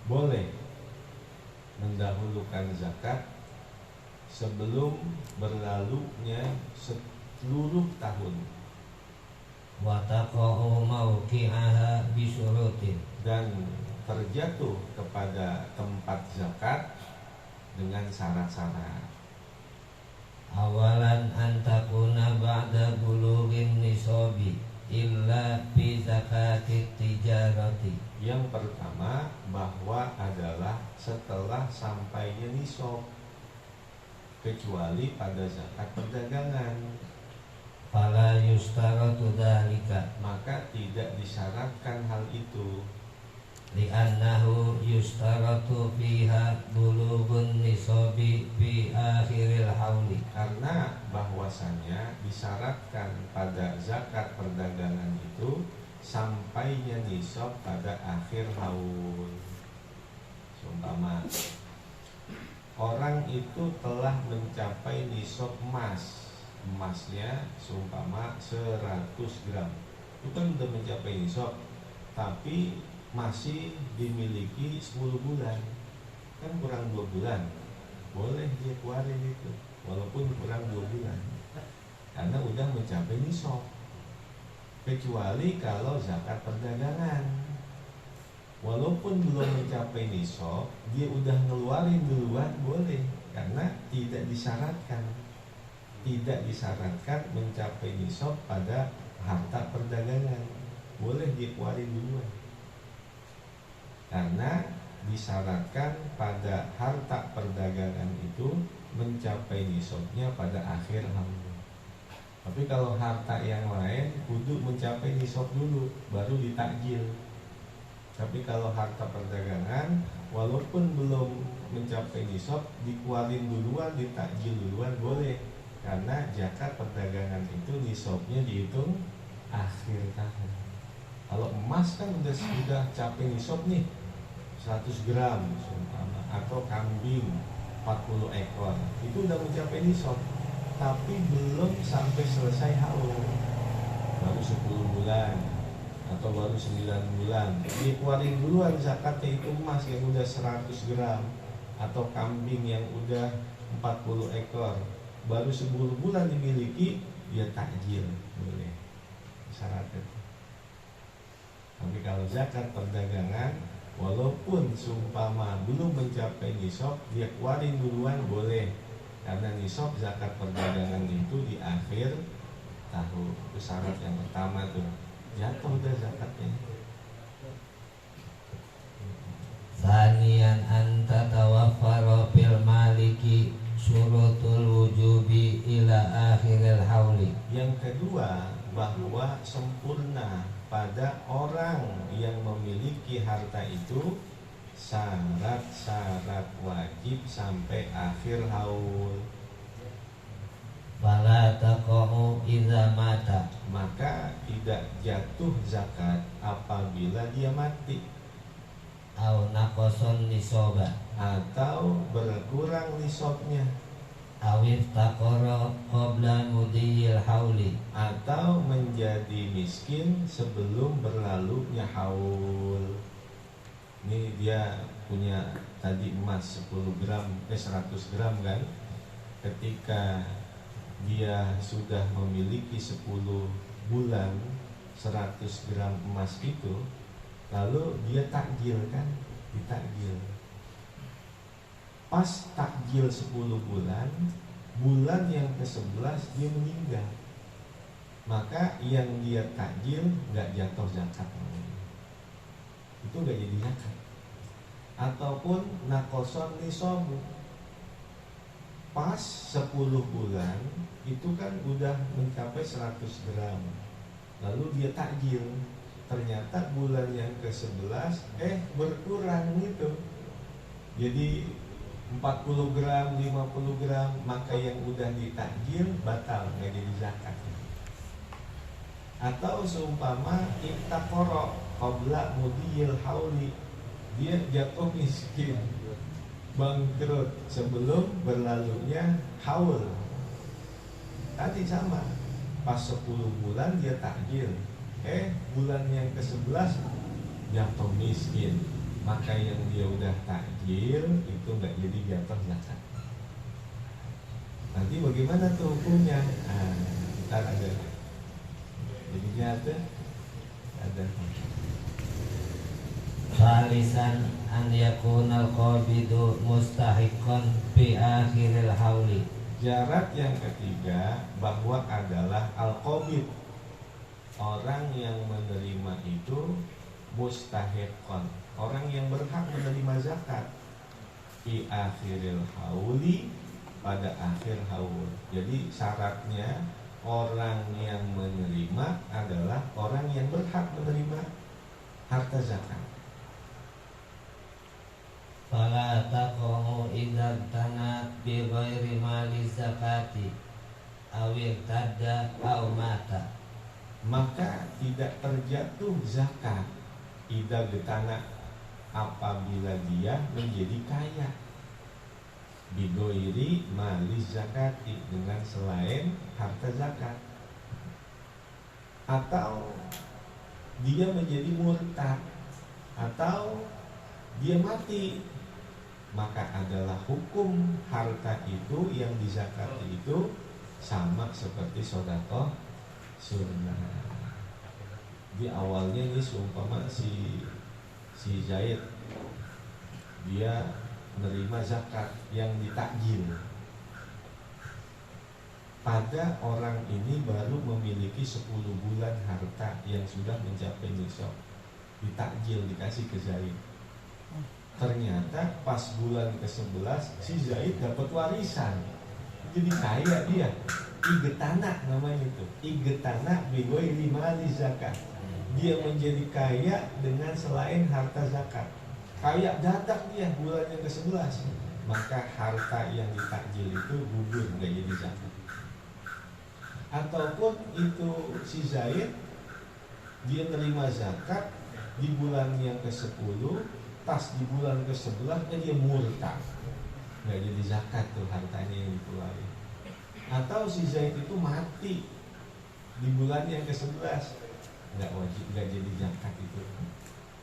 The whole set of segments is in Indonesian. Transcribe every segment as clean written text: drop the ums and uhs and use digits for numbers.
boleh mendahulukan zakat sebelum berlalunya seluruh tahun. Wa taqa'u mawqi'aha bisyurutin, dan terjatuh kepada tempat zakat dengan syarat-syarat. awalan antakuna ba'da bulughin nisabi illa fi zakatit tijarati. Yang pertama bahwa adalah setelah sampainya nisab, kecuali pada zakat perdagangan. Fala yustaratu dzalika, maka tidak disyaratkan hal itu. li'annahu yustaratu fiha bulughun nisabi fi akhiril hauli, Karena bahwasannya disyaratkan pada zakat perdagangan itu sampainya nisab pada akhir haul. Seumpama orang itu telah mencapai nisab emasnya seumpama 100 gram, itu kan sudah mencapai nisab, tapi masih dimiliki 10 bulan, kan kurang 2 bulan, boleh dia keluarin itu walaupun kurang 2 bulan, karena udah mencapai nisab. Kecuali kalau zakat perdagangan, walaupun belum mencapai nisab, dia udah ngeluarin duluan boleh, karena tidak disyaratkan mencapai nisab pada harta perdagangan, boleh dia keluarin duluan. Karena disyaratkan pada harta perdagangan itu mencapai nisabnya pada akhir haul. Tapi kalau harta yang lain kudu mencapai nisab dulu baru ditakjil. Tapi kalau harta perdagangan walaupun belum mencapai nisab, dikeluarin duluan, ditakjil duluan boleh. Karena zakat perdagangan itu nisabnya dihitung akhir tahun. Kalau emas kan sudah capai nisab nih, 100 gram atau kambing 40 ekor, itu udah mencapai nisab, tapi belum sampai selesai haul, baru 10 bulan atau baru 9 bulan, dikeluarin duluan zakatnya itu emas yang udah 100 gram atau kambing yang udah 40 ekor, baru 10 bulan dimiliki, dia takjil boleh, syaratnya. Tapi kalau zakat perdagangan walaupun seumpama belum mencapai nisab, dia keluarin duluan boleh, karena nisab zakat perdagangan itu di akhir tahun. Itu syarat yang pertama tuh, jatuh udah zakatnya. Tsaniyan anta tawaffara fil maliki syurutul wujubi ila akhiril hauli. Yang kedua, bahwa sempurna pada orang yang memiliki harta itu syarat-syarat wajib sampai akhir haul. Fala taqa'u idza mata, Maka tidak jatuh zakat apabila dia mati au naqason nisaba, atau berkurang nisabnya, awif taqara qabla mudiyil hauli, atau menjadi miskin sebelum berlalunya haul. Ini dia punya tadi emas 10 gram 100 gram kan, ketika dia sudah memiliki 10 bulan 100 gram emas itu, lalu dia takjil kan, ditakjil. Pas takjil 10 bulan, bulan yang ke-11 dia meninggal, maka yang dia takjil gak jatuh zakat, itu gak jadi zakat. Ataupun nakoson nisabu, pas 10 bulan itu kan udah mencapai 100 gram, lalu dia takjil, ternyata bulan yang ke-11 berkurang gitu, jadi 40 gram, 50 gram, maka yang udah ditakjil batal, nggak jadi zakat. Atau seumpama iktaqara qabla mudiyil hauli, dia jatuh miskin, bangkrut sebelum berlalunya haul. Tadi sama, pas 10 bulan dia takjil, bulan yang ke-11 jatuh miskin, maka yang dia udah takjil itu nggak jadi jatuh zakat. Nanti bagaimana tuh hukumnya? Ntar ada. Jadinya ada. Khalisan an yakunal qabidu mustahiqan fi akhiril hauli. Syarat yang ketiga bahwa adalah al-qabid, orang yang menerima itu mustahiqan, orang yang berhak menerima zakat, fi akhiril hauli, pada akhir haul. Jadi syaratnya orang yang menerima adalah orang yang berhak menerima harta zakat. Fala taqamu idza tanat bi ghairi mali zakati aw irtadda aw mata. Maka tidak terjatuh zakat idza getana apabila dia menjadi kaya, bi ghairi mali zakati, dengan selain harta zakat, atau dia menjadi murtad, atau dia mati, maka adalah hukum harta itu yang dizakati itu sama seperti sedekah sunnah. Di awalnya ini seumpama si Zaid dia menerima zakat yang ditakjil. Pada orang ini baru memiliki 10 bulan harta yang sudah mencapai nisab, ditakjil, dikasih ke Zaid. Ternyata pas bulan ke-11 si Zaid dapat warisan, jadi kaya dia. Igetana namanya itu, igetana bigoi 5 zakat. Dia menjadi kaya dengan selain harta zakat. Kaya dadak dia bulan yang ke-11, maka harta yang ditakjil itu gugur, nggak jadi zakat. Ataupun itu si Zaid dia terima zakat di bulan yang ke-10, pas di bulan ke-11 dia murtad, nggak jadi zakat tuh hartanya yang dikeluarin. Atau si Zaid itu mati di bulan yang ke-11, nggak wajib, nggak jadi zakat itu.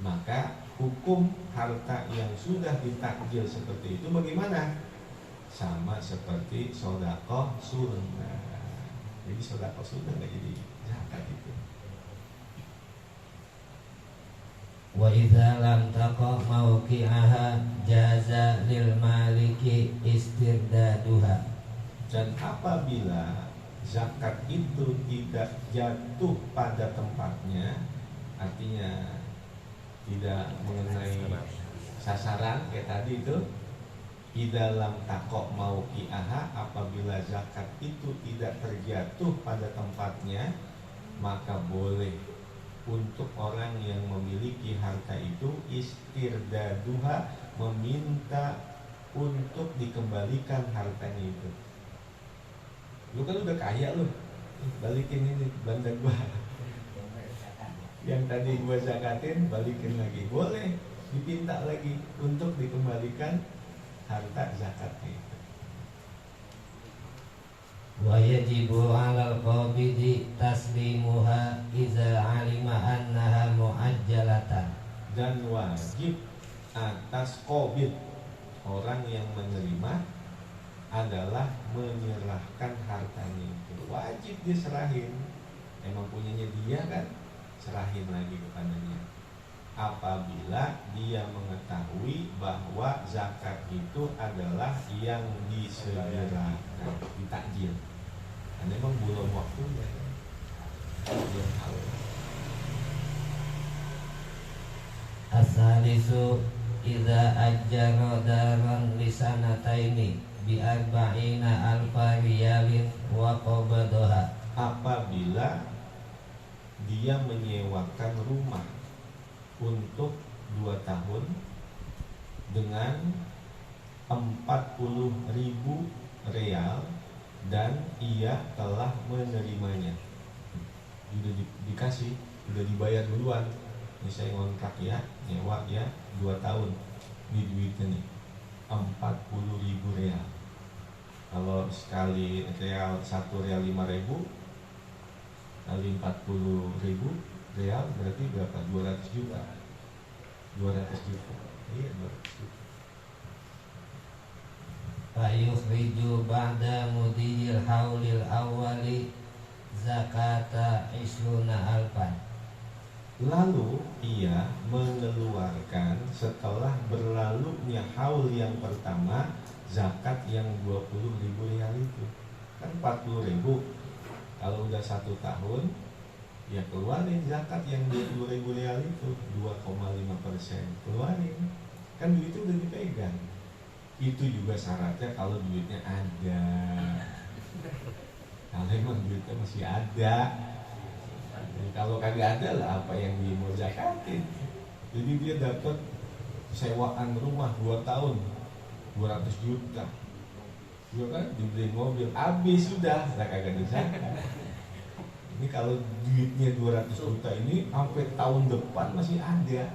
Maka hukum harta yang sudah ditakjil seperti itu bagaimana? Sama seperti sedekah sunnah. Jadi sedekah sunnah nggak jadi zakat itu. Wa idza lam taqa mauqi'aha jaza lil maliki istirdaduha. Dan apabila zakat itu tidak jatuh pada tempatnya, artinya tidak mengenai sasaran kayak tadi itu, idza lam taqa mauqi'aha, apabila zakat itu tidak terjatuh pada tempatnya, maka boleh untuk orang yang memiliki harta itu istirdaduha, meminta untuk dikembalikan hartanya itu. Lu kan udah kaya lu, balikin ini bandar gua yang tadi gua zakatin, balikin lagi. Boleh dipinta lagi untuk dikembalikan harta zakatnya itu. Wa yajibu 'alal qabidi taslimuha idza 'alima annaha mu'ajjalatan. Dan wajib atas qabid, orang yang menerima, adalah menyerahkan hartanya itu. Wajib diserahin, emang punyanya dia kan, serahin lagi kepadanya. Apabila dia mengetahui bahwa zakat itu adalah yang disegerakan, ditakjil. Dan memang belum waktunya, belum tahu. As-salisu idza ajjara daran lisanataini bi arba'ina alfa riyalin wa qabadaha. Apabila dia menyewakan rumah untuk 2 tahun dengan 40.000 real dan ia telah menerimanya, sudah dikasih, sudah dibayar duluan. Ini saya ngontrak ya, nyewa ya 2 tahun, ini duitnya nih 40.000 real. Kalau sekali real, 1 real 5.000 kali 40.000 real berarti berapa? 200 juta. 200 juta. Iya, 200 juta. Fayukhriju ba'da mudiyil haulil awwali zakata isruna alfan. Lalu ia mengeluarkan setelah berlalunya haul yang pertama zakat yang 20.000 rial itu. Kan 40.000. Kalau udah 1 tahun ya keluarin zakat yang 20.000 rial itu 2,5%. Keluarin. Kan duitnya udah dipegang. Itu juga syaratnya kalau duitnya ada. Kalau emang duitnya masih ada. Dan kalau kagak ada lah apa yang dia mau zakatin. Jadi dia dapat sewaan rumah 2 tahun 200 juta. Dia kan dibeli mobil habis sudah, lah kagak ada zakat. Ini kalau duitnya 200 juta ini sampai tahun depan masih ada.